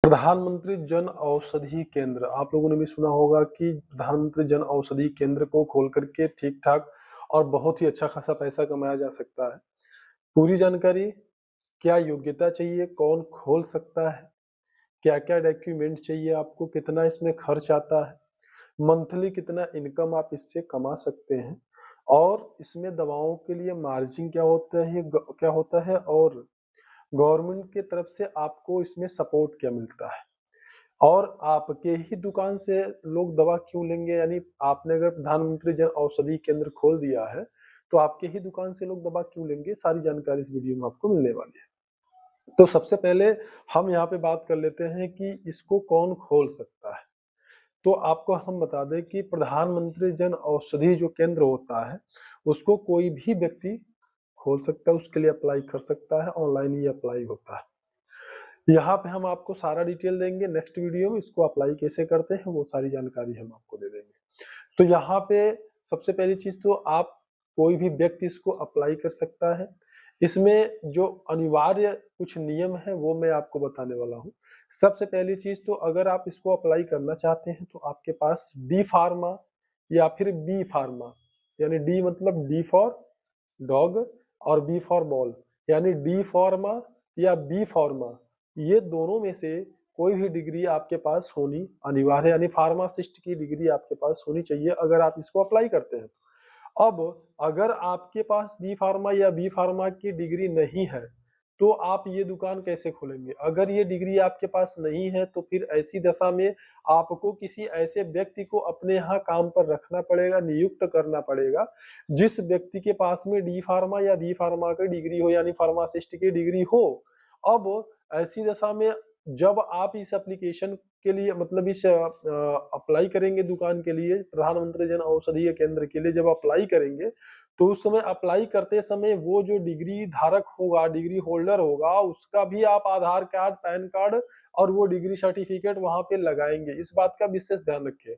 प्रधानमंत्री जन औषधि केंद्र, आप लोगों ने भी सुना होगा कि प्रधानमंत्री जन औषधि केंद्र को खोल करके ठीक-ठाक और बहुत ही अच्छा खासा पैसा कमाया जा सकता है। पूरी जानकारी, क्या योग्यता चाहिए, कौन खोल सकता है, क्या-क्या डॉक्यूमेंट चाहिए आपको, कितना इसमें खर्च आता है, मंथली कितना इनकम आप इससे कमा सकते हैं और इसमें दवाओं के लिए मार्जिन क्या होता है और गवर्नमेंट की तरफ से आपको इसमें सपोर्ट क्या मिलता है। और आपके ही दुकान से लोग दवा क्यों लेंगे? यानी आपने अगर प्रधानमंत्री जन औषधि केंद्र खोल दिया है, तो आपके ही दुकान से लोग दवा क्यों लेंगे? सारी जानकारी इस वीडियो में आपको मिलने वाली है। तो सबसे पहले हम यहाँ पे बात कर लेते हैं कि इसको कौन खोल सकता है। तो आपको हम बता दें कि प्रधानमंत्री जन औषधि जो केंद्र होता है, उसको कोई भी व्यक्ति खोल सकता है, उसके लिए अप्लाई कर सकता है, ऑनलाइन ही अप्लाई होता है। यहाँ पे हम आपको सारा डिटेल देंगे, नेक्स्ट वीडियो में इसको अप्लाई कैसे करते हैं वो सारी जानकारी हम आपको दे देंगे। तो यहाँ पे सबसे पहली चीज तो आप कोई भी व्यक्ति इसको अप्लाई कर सकता है। इसमें जो अनिवार्य कुछ नियम है वो मैं आपको बताने वाला हूँ। सबसे पहली चीज तो अगर आप इसको अप्लाई करना चाहते हैं तो आपके पास डी फार्मा या फिर बी फार्मा, यानी डी मतलब डी फॉर डॉग और बी फॉर बॉल, यानी डी फार्मा या बी फार्मा, ये दोनों में से कोई भी डिग्री आपके पास होनी अनिवार्य है, यानी फार्मासिस्ट की डिग्री आपके पास होनी चाहिए अगर आप इसको अप्लाई करते हैं। अब अगर आपके पास डी फार्मा या बी फार्मा की डिग्री नहीं है, तो आप ये दुकान कैसे खोलेंगे? अगर ये डिग्री आपके पास नहीं है, तो फिर ऐसी दशा में आपको किसी ऐसे व्यक्ति को अपने यहाँ काम पर रखना पड़ेगा, नियुक्त करना पड़ेगा, जिस व्यक्ति के पास में डी फार्मा या बी फार्मा की डिग्री हो, यानी फार्मासिस्ट की डिग्री हो। अब ऐसी दशा में जब आप इस एप्लीकेशन के लिए मतलब इस अप्लाई करेंगे दुकान के लिए, प्रधानमंत्री जन औषधि केंद्र के लिए जब अप्लाई करेंगे, तो उस समय अप्लाई करते समय वो जो डिग्री धारक होगा, डिग्री होल्डर होगा, उसका भी आप आधार कार्ड, पैन कार्ड और वो डिग्री सर्टिफिकेट वहाँ पे लगाएँगे। इस बात का विशेष ध्यान रखें।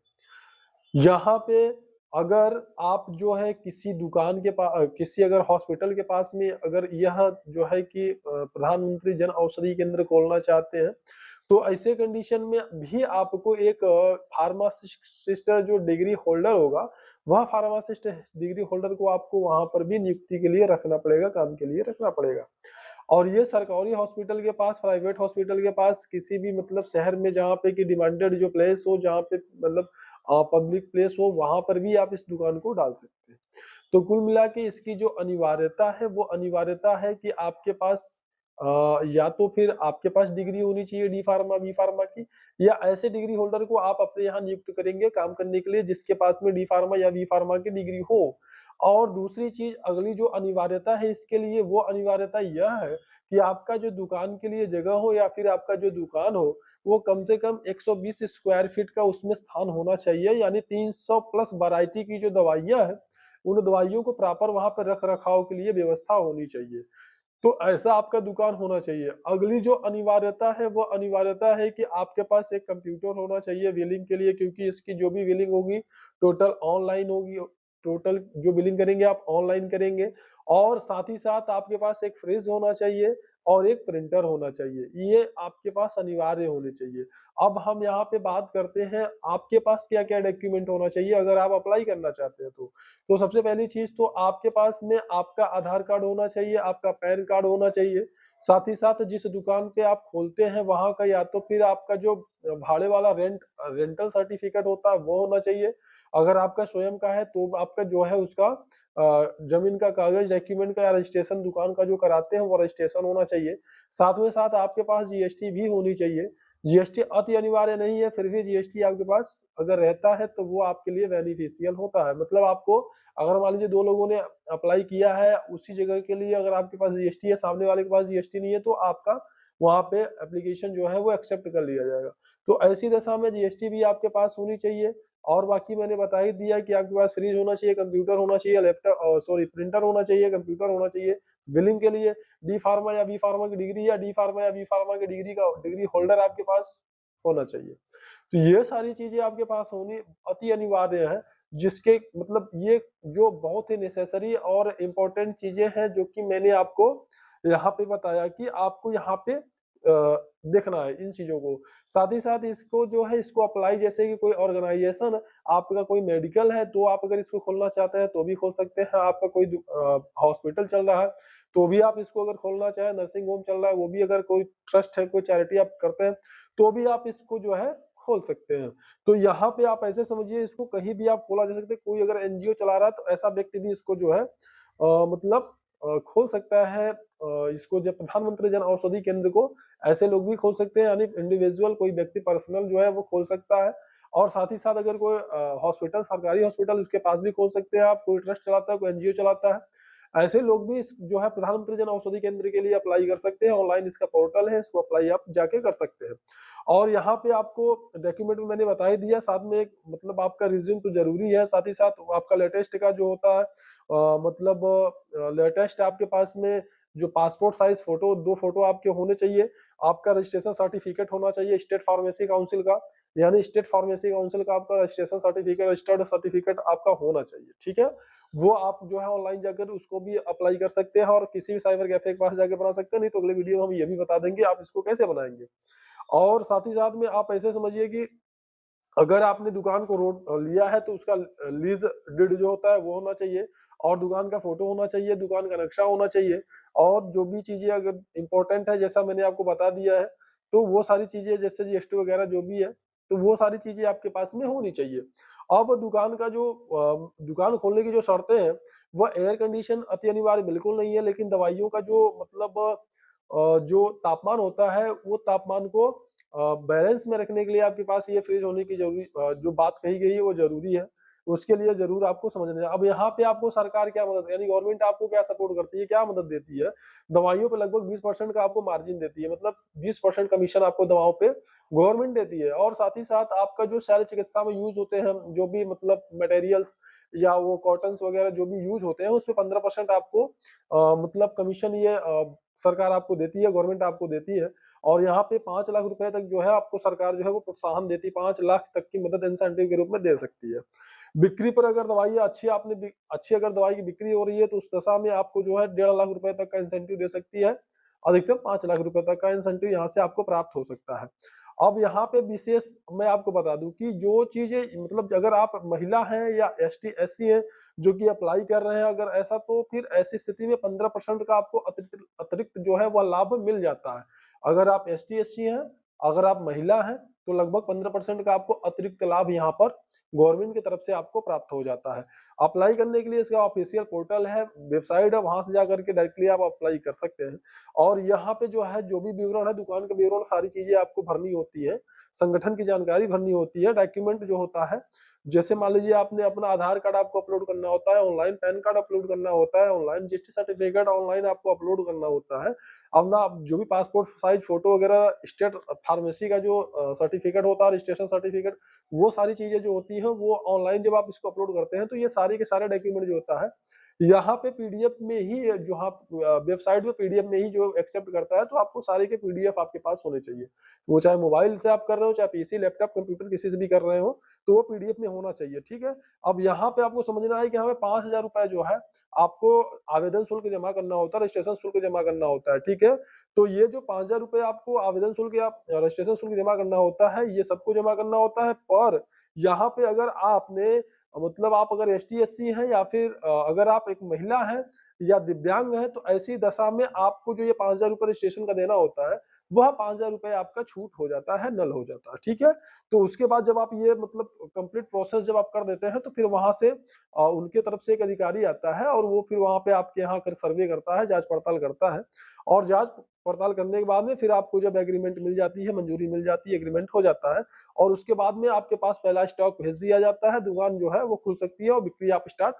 यहाँ पे अगर आप जो है किसी दुकान के किसी अगर हॉस्पिटल के पास में अगर यह जो है कि प्रधानमंत्री जन औषधि केंद्र खोलना चाहते हैं, तो ऐसे कंडीशन में भी आपको एक फार्मासिस्ट जो डिग्री होल्डर होगा, वह फार्मासिस्ट डिग्री होल्डर को आपको वहाँ पर भी नियुक्ति के लिए रखना पड़ेगा, काम के लिए रखना पड़ेगा। और ये सरकारी हॉस्पिटल के पास, प्राइवेट हॉस्पिटल के पास, किसी भी मतलब शहर में जहाँ पे कि डिमांडेड जो प्लेस हो, जहाँ पे मतलब पब्लिक प्लेस हो, वहाँ पर भी आप इस दुकान को डाल सकते हैं। तो कुल मिला के इसकी जो अनिवार्यता है, वो अनिवार्यता है कि आपके पास या तो फिर आपके पास डिग्री होनी चाहिए डी फार्मा, बी फार्मा की, या ऐसे डिग्री होल्डर को आप अपने यहाँ नियुक्त करेंगे काम करने के लिए जिसके पास में डी फार्मा या बी फार्मा की डिग्री हो। और दूसरी चीज अगली जो अनिवार्यता है इसके लिए, वो अनिवार्यता यह है कि आपका जो दुकान के लिए जगह हो या फिर आपका जो दुकान हो, वो कम से कम 120 स्क्वायर फीट का उसमें स्थान होना चाहिए, यानी 300 प्लस वैरायटी की जो दवाइयाँ हैं, उन दवाइयों को प्रॉपर वहाँ पे रख-रखाव के लिए व्यवस्था होनी चाहिए। तो ऐसा आपका दुकान होना चाहिए। अगली जो अनिवार्यता है, वो अनिवार्यता है कि आपके पास एक कंप्यूटर होना चाहिए बिलिंग के लिए, क्योंकि इसकी जो भी बिलिंग होगी टोटल ऑनलाइन होगी। टोटल जो बिलिंग करेंगे आप ऑनलाइन करेंगे, और साथ ही साथ आपके पास एक फ्रिज होना चाहिए और एक प्रिंटर होना चाहिए। ये आपके पास अनिवार्य होने चाहिए। अब हम यहाँ पे बात करते हैं आपके पास क्या-क्या डॉक्यूमेंट होना चाहिए अगर आप अप्लाई करना चाहते हैं तो। तो सबसे पहली चीज़ तो आपके पास में आपका आधार कार्ड होना चाहिए, आपका पैन कार्ड होना चाहिए। साथ ही साथ जिस दुकान पे आप खोलते हैं वहाँ का या तो फिर आपका जो भाड़े वाला रेंटल सर्टिफिकेट होता है वो होना चाहिए। अगर आपका स्वयं का है तो आपका जो है उसका ज़मीन का कागज़, डॉक्यूमेंट का या रजिस्ट्रेशन दुकान का जो कराते हैं वो रजिस्ट्रेशन होना चाहिए। साथ में साथ आपके पास जीएसटी भी होनी चाहिए। जीएसटी अति अनिवार्य नहीं है, फिर भी जीएसटी आपके पास अगर रहता है तो वो आपके लिए बेनिफिशियल होता है। मतलब आपको अगर मान लीजिए 2 लोगों ने अप्लाई किया है उसी जगह के लिए, अगर आपके पास जीएसटी है, सामने वाले के पास जीएसटी नहीं है, तो आपका वहाँ पे एप्लीकेशन जो है वो एक्सेप्ट कर लिया जाएगा। तो ऐसी दशा में जीएसटी भी आपके पास होनी चाहिए। और बाकी मैंने बता ही दिया कि आपके पास फ्रिज होना चाहिए, कंप्यूटर होना चाहिए, प्रिंटर होना चाहिए, कंप्यूटर होना चाहिए। बिलिंग के लिए डी फार्मा या बी फार्मा की डिग्री या डी फार्मा या बी फार्मा की डिग्री होल्डर आपके पास होना चाहिए। तो ये सारी चीज़ें आपके पास होनी अति अनिवार्य है, जिसके मतलब ये जो बहुत ही नेसेसरी और इम्पोर्टेंट चीज़ें हैं जो कि मैंने आपको यहाँ पे बताया कि आपको यहाँ पे देखना है इन चीज़ों को। साथ ही साथ इसको जो है इसको अप्लाई जैसे कि कोई ऑर्गेनाइज़ेशन आपका कोई मेडिकल है तो आप अगर इसको खोलना चाहते हैं तो भी खोल सकते हैं। आपका कोई हॉस्पिटल चल रहा है तो भी आप इसको अगर खोलना चाहें, नर्सिंग होम चल रहा है वो भी अगर कोई ट्रस्ट है, कोई चैरिटी आप करते हैं तो भी आप इसको जो है खोल सकते हैं। तो यहाँ पे आप ऐसे समझिए इसको कहीं भी आप खोला जा सकता है। कोई अगर एनजीओ चला रहा है तो ऐसा व्यक्ति भी इसको जो है मतलब खोल सकता है। इसको जब प्रधानमंत्री जन औषधि केंद्र को ऐसे लोग भी खोल सकते हैं, यानी इंडिविजुअल कोई व्यक्ति पर्सनल जो है वो खोल सकता है। और साथ ही साथ अगर कोई हॉस्पिटल, सरकारी हॉस्पिटल उसके पास भी खोल सकते हैं आप, कोई ट्रस्ट चलाता है, कोई एनजीओ चलाता है। ऐसे लोग भी इस जो है प्रधानमंत्री जन औषधि केंद्र के लिए अप्लाई कर सकते हैं। ऑनलाइन इसका पोर्टल है, इसको अप्लाई आप जाके कर सकते हैं। और यहाँ पे आपको डॉक्यूमेंट में मैंने बता ही दिया, साथ में एक मतलब आपका रिज्यूम तो ज़रूरी है, साथ ही साथ आपका लेटेस्ट का जो होता है मतलब लेटेस्ट आपके पास में जो पासपोर्ट साइज़ फ़ोटो 2 फ़ोटो आपके होने चाहिए। आपका रजिस्ट्रेशन सर्टिफ़िकेट होना चाहिए स्टेट फार्मेसी काउंसिल का, यानी स्टेट फार्मेसी काउंसिल का आपका रजिस्ट्रेशन सर्टिफ़िकेट, रजिस्टर्ड सर्टिफ़िकेट आपका होना चाहिए, ठीक है? वो आप जो है ऑनलाइन जाकर उसको भी अप्लाई कर सकते हैं और किसी भी साइबर कैफ़े के पास जाके बना सकते हैं, नहीं तो अगले वीडियो में हम ये भी बता देंगे आप इसको कैसे बनाएँगे। और साथ ही साथ में आप ऐसे समझिए कि अगर आपने दुकान को लिया है तो उसका लीज़ डीड जो होता है वो होना चाहिए और दुकान का फ़ोटो होना चाहिए, दुकान का नक्शा होना चाहिए और जो भी चीज़ें अगर इम्पोर्टेंट है जैसा मैंने आपको बता दिया है, तो वो सारी चीज़ें जैसे जीएसटी वगैरह जो भी है, तो वो सारी चीज़ें आपके पास में होनी चाहिए। अब दुकान का जो दुकान खोलने की जो शर्तें हैं, वो एयर कंडीशन अति अनिवार्य बिल्कुल नहीं है, लेकिन दवाइयों का जो मतलब जो तापमान होता है, वो तापमान को बैलेंस में रखने के लिए आपके पास ये फ्रिज होने की जो बात कही गई है वो ज़रूरी है। उसके लिए ज़रूर आपको समझना है। अब यहाँ पे आपको सरकार क्या मदद यानी गवर्नमेंट आपको क्या सपोर्ट करती है, क्या मदद देती है? दवाइयों पे लगभग 20% का आपको मार्जिन देती है, मतलब 20% कमीशन आपको दवाओं पे गवर्नमेंट देती है और साथ ही साथ आपका जो शल्य चिकित्सा में यूज़ होते हैं, जो भी मतलब मटेरियल्स या वो कॉटन्स वगैरह जो भी यूज़ होते हैं, उसपे 15% आपको मतलब कमीशन ये सरकार आपको देती है, गवर्नमेंट आपको देती है। और यहाँ पे 5 लाख रुपए तक जो है आपको सरकार जो है वो प्रोत्साहन देती है, 5 लाख तक की मदद इंसेंटिव के रूप में दे सकती है। बिक्री पर अगर दवाइयाँ अच्छी अगर दवाई की बिक्री हो रही है तो उस दशा में आपको जो है 1.5 लाख रुपए तक का इंसेंटिव दे सकती है। अधिकतम 5 लाख रुपए तक का इंसेंटिव यहाँ से आपको प्राप्त हो सकता है। अब यहाँ पे विशेष मैं आपको बता दूँ कि जो चीज़ें मतलब अगर आप महिला हैं या एसटी, एससी हैं जो कि अप्लाई कर रहे हैं अगर ऐसा तो फिर ऐसी स्थिति में 15% का आपको अतिरिक्त अतिरिक्त जो है वह लाभ मिल जाता है। अगर आप एसटी-एससी हैं, अगर आप महिला हैं, तो लगभग 15% का आपको अतिरिक्त लाभ यहाँ पर गवर्नमेंट की तरफ से आपको प्राप्त हो जाता है। अप्लाई करने के लिए इसका ऑफ़िशियल पोर्टल है, वेबसाइट है, वहाँ से जाकर के डायरेक्टली आप अप्लाई कर सकते हैं। और यहाँ पे जो है, जो भी विवरण है, दुकान का विवरण, सारी चीज़ें आपको भरनी होती है। संगठन की जानकारी भरनी होती है, डॉक्यूमेंट जो होता है, जैसे मान लीजिए आपने अपना आधार कार्ड आपको अपलोड करना होता है, ऑनलाइन पैन कार्ड अपलोड करना होता है, ऑनलाइन जीएसटी सर्टिफ़िकेट ऑनलाइन आपको अपलोड करना होता है। अब ना जो भी पासपोर्ट साइज़ फ़ोटो वगैरह स्टेट फार्मेसी का जो सर्टिफ़िकेट होता है, रजिस्ट्रेशन सर्टिफ़िकेट, वो सारी चीज़ें जो होती हैं, वो ऑनलाइन जब आप इसको अपलोड करते हैं, तो ये सारे के सारे डॉक्यूमेंट जो होता है, यहाँ पे पीडीएफ में ही जो आप वेबसाइट में पीडीएफ में ही जो एक्सेप्ट करता है, तो आपको सारे के पीडीएफ आपके पास होने चाहिए। वो चाहे मोबाइल से आप कर रहे हो, चाहे पीसी, लैपटॉप, कंप्यूटर किसी से भी कर रहे हो, तो वो पीडीएफ में होना चाहिए, ठीक है? अब यहाँ पे आपको समझना है कि हमें 5,000 रुपए जो है, आपको आवेदन शुल्क जमा करना होता है, रजिस्ट्रेशन शुल्क जमा करना होता है, ठीक है? तो ये जो 5,000 रुपए आपको आवेदन शुल्क या रजिस्ट्रेशन शुल्क जमा करना होता है, ये सबको जमा करना होता है, पर यहाँ पे अगर आपने मतलब आप अगर एसटी-एससी हैं या फिर अगर आप एक महिला हैं या दिव्यांग हैं, तो ऐसी दशा में आपको जो ये 5,000 रुपए रजिस्ट्रेशन का देना होता है, वह 5,000 रुपए आपका छूट हो जाता है, नल हो जाता है, ठीक है? तो उसके बाद जब आप ये मतलब कंप्लीट प्रोसेस जब आप कर देते हैं, तो फिर वहाँ से उनके तरफ से एक अधिकारी आता है और वो फिर वहाँ पे आपके यहाँ आकर सर्वे करता है, जाँच-पड़ताल करता है और जाँच-पड़ताल करने के बाद में फिर आपको जब एग्रीमेंट मिल जाती है, मंजूरी मिल जाती है, एग्रीमेंट हो जाता है और उसके बाद में आपके पास पहला स्टॉक भेज दिया जाता है, दुकान जो है वो खुल सकती है और बिक्री आप स्टार्ट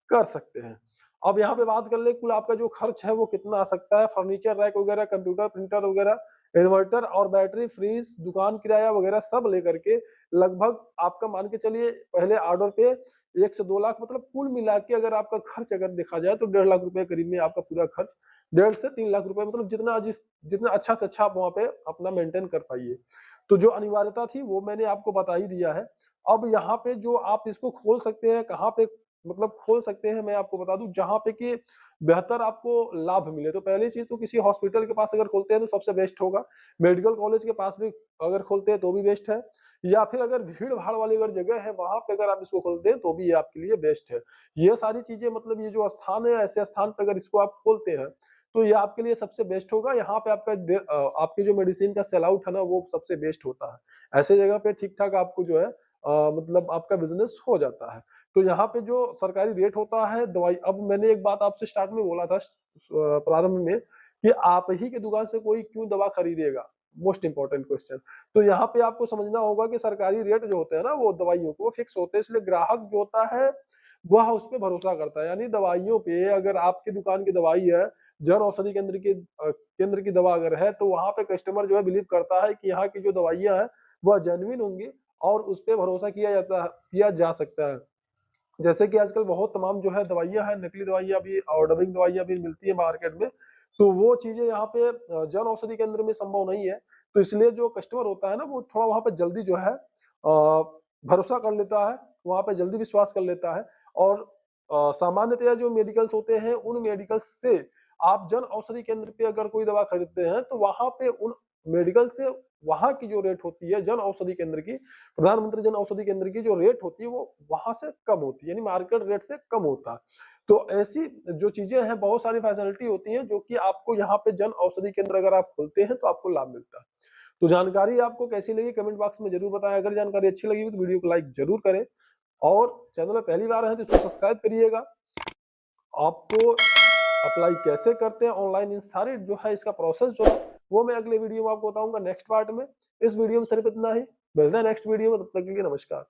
कर सकते हैं। अब यहाँ पे बात कर लें कुल आपका जो खर्च है वो कितना आ सकता है, फर्नीचर रैक वगैरह, कंप्यूटर, प्रिंटर वगैरह, इन्वर्टर और बैटरी, फ्रीज, दुकान किराया वगैरह सब लेकर के लगभग आपका मान के चलिए पहले ऑर्डर पे 1 से 2 लाख मतलब कुल मिला के अगर आपका खर्च अगर देखा जाए तो 1.5 लाख रुपए करीब में आपका पूरा खर्च 1.5 से 3 लाख रुपए मतलब जितना अच्छा से अच्छा आप वहाँ पे अपना मेंटेन कर पाइए। तो जो अनिवार्यता थी वो मैंने आपको बता ही दिया है। अब यहाँ पे जो आप इसको खोल सकते हैं, कहाँ पे मतलब खोल सकते हैं, मैं आपको बता दूं, जहां पे कि बेहतर आपको लाभ मिले। तो पहली चीज तो किसी हॉस्पिटल के पास अगर खोलते हैं तो सबसे बेस्ट होगा, मेडिकल कॉलेज के पास भी अगर खोलते हैं तो भी बेस्ट है, या फिर अगर भीड़ भाड़ वाली अगर जगह है वहां पे अगर आप इसको खोलते हैं तो भी ये आपके लिए बेस्ट है। ये सारी चीजें मतलब ये जो स्थान है, ऐसे स्थान पे अगर इसको आप खोलते हैं तो ये आपके लिए सबसे बेस्ट होगा। यहाँ पे आपका आपकी जो मेडिसिन का सेल आउट है ना वो सबसे बेस्ट होता है। ऐसे जगह पे ठीक ठाक आपको जो है मतलब आपका बिजनेस हो जाता है। तो यहाँ पे जो सरकारी रेट होता है दवाई, अब मैंने एक बात आपसे स्टार्ट में बोला था प्रारंभ में कि आप ही के दुकान से कोई क्यों दवा खरीदेगा, मोस्ट इंपॉर्टेंट क्वेश्चन। तो यहाँ पे आपको समझना होगा कि सरकारी रेट जो होते हैं ना वो दवाइयों को फिक्स होते हैं, इसलिए ग्राहक जो होता है वह उस पर भरोसा करता है। यानी दवाइयों पे अगर आपकी दुकान की दवाई है, जन औषधि केंद्र की दवा अगर है, तो वहां पे कस्टमर जो है बिलीव करता है कि यहाँ की जो दवाइयां हैं वह जेन्युइन होंगी और उस पर भरोसा किया जा सकता है। जैसे कि आजकल बहुत तमाम जो है दवाइयां हैं, नकली दवाइयां भी और डबिंग दवाइयां भी मिलती है मार्केट में, तो वो चीजें यहाँ पे जन औषधि केंद्र में संभव नहीं है। तो इसलिए जो कस्टमर होता है ना वो थोड़ा वहां पे जल्दी जो है भरोसा कर लेता है, वहां पे जल्दी विश्वास कर लेता है। और सामान्यतया जो मेडिकल्स होते हैं उन मेडिकल्स से आप जन औषधि केंद्र पे अगर कोई दवा खरीदते हैं तो वहां पे उन मेडिकल से वहां की जो रेट होती है जन औषधि केंद्र की, प्रधानमंत्री जन औषधि केंद्र की जो रेट होती है वो वहां से कम होती है, यानी मार्केट रेट से कम होता है। तो ऐसी जो चीजें हैं, बहुत सारी फैसिलिटी होती हैं जो कि आपको यहाँ पे जन औषधि केंद्र अगर आप खोलते हैं तो आपको लाभ मिलता है। तो जानकारी आपको कैसी लगी कमेंट बॉक्स में जरूर बताएं। अगर जानकारी अच्छी लगी तो वीडियो को लाइक जरूर करें और चैनल में पहली बार है तो इसको सब्सक्राइब करिएगा। आपको अप्लाई कैसे करते हैं ऑनलाइन, इन सारे जो है इसका प्रोसेस जो है वो मैं अगले वीडियो में आपको बताऊंगा नेक्स्ट पार्ट में। इस वीडियो में सिर्फ इतना ही, मिलते हैं नेक्स्ट वीडियो में, तब तक के लिए नमस्कार।